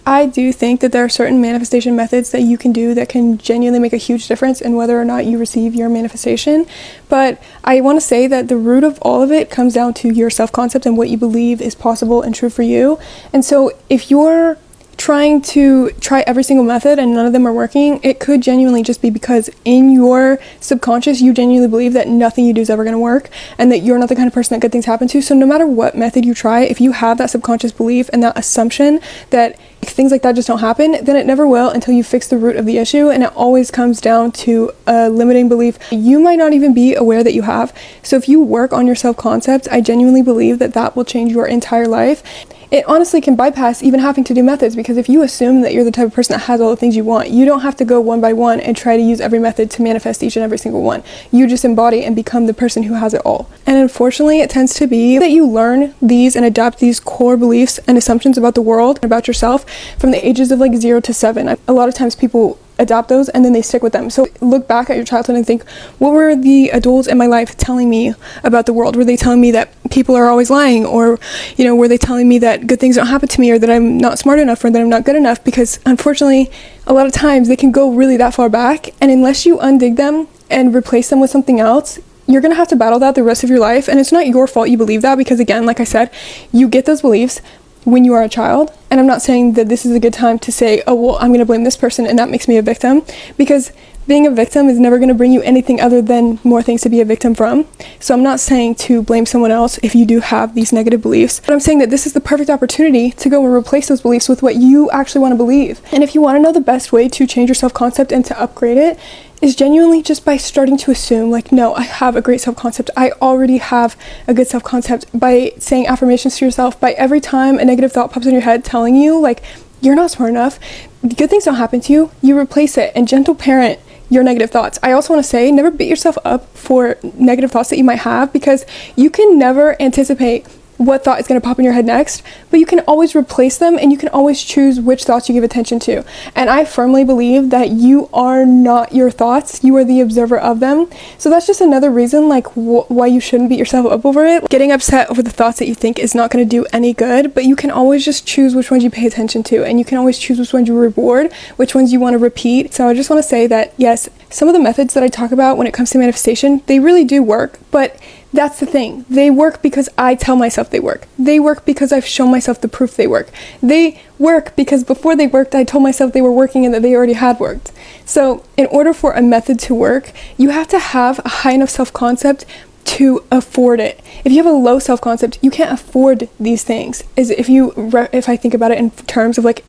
I do think that there are certain manifestation methods that you can do that can genuinely make a huge difference in whether or not you receive your manifestation. But I want to say that the root of all of it comes down to your self-concept and what you believe is possible and true for you. And so if you're trying to try every single method and none of them are working, it could genuinely just be because in your subconscious you genuinely believe that nothing you do is ever going to work and that you're not the kind of person that good things happen to. So no matter what method you try, if you have that subconscious belief and that assumption that things like that just don't happen, then it never will until you fix the root of the issue. And it always comes down to a limiting belief you might not even be aware that you have. So if you work on your self-concept, I genuinely believe that that will change your entire life. It honestly can bypass even having to do methods, because if you assume that you're the type of person that has all the things you want, you don't have to go one by one and try to use every method to manifest each and every single one. You just embody and become the person who has it all. And unfortunately, it tends to be that you learn these and adapt these core beliefs and assumptions about the world and about yourself from the ages of like 0 to 7. A lot of times people adopt those and then they stick with them. So look back at your childhood and think, what were the adults in my life telling me about the world? Were they telling me that people are always lying? Or, were they telling me that good things don't happen to me, or that I'm not smart enough, or that I'm not good enough? Because unfortunately, a lot of times they can go really that far back, and unless you undig them and replace them with something else, you're gonna have to battle that the rest of your life. And it's not your fault you believe that, because again, like I said, you get those beliefs when you are a child. And I'm not saying that this is a good time to say, oh, well, I'm going to blame this person and that makes me a victim, because being a victim is never going to bring you anything other than more things to be a victim from. So I'm not saying to blame someone else if you do have these negative beliefs, but I'm saying that this is the perfect opportunity to go and replace those beliefs with what you actually want to believe. And if you want to know the best way to change your self-concept and to upgrade it, is genuinely just by starting to assume, like, no, I have a great self-concept. I already have a good self-concept. By saying affirmations to yourself, by every time a negative thought pops in your head telling you, like, you're not smart enough, good things don't happen to you, you replace it and gentle parent your negative thoughts. I also want to say, never beat yourself up for negative thoughts that you might have, because you can never anticipate what thought is going to pop in your head next, but you can always replace them and you can always choose which thoughts you give attention to. And I firmly believe that you are not your thoughts, you are the observer of them. So that's just another reason, like, why you shouldn't beat yourself up over it. Getting upset over the thoughts that you think is not going to do any good, but you can always just choose which ones you pay attention to, and you can always choose which ones you reward, which ones you want to repeat. So I just want to say that yes, some of the methods that I talk about when it comes to manifestation, they really do work, but that's the thing. They work because I tell myself they work. They work because I've shown myself the proof they work. They work because before they worked, I told myself they were working and that they already had worked. So in order for a method to work, you have to have a high enough self-concept to afford it. If you have a low self-concept, you can't afford these things. If I think about it in terms of like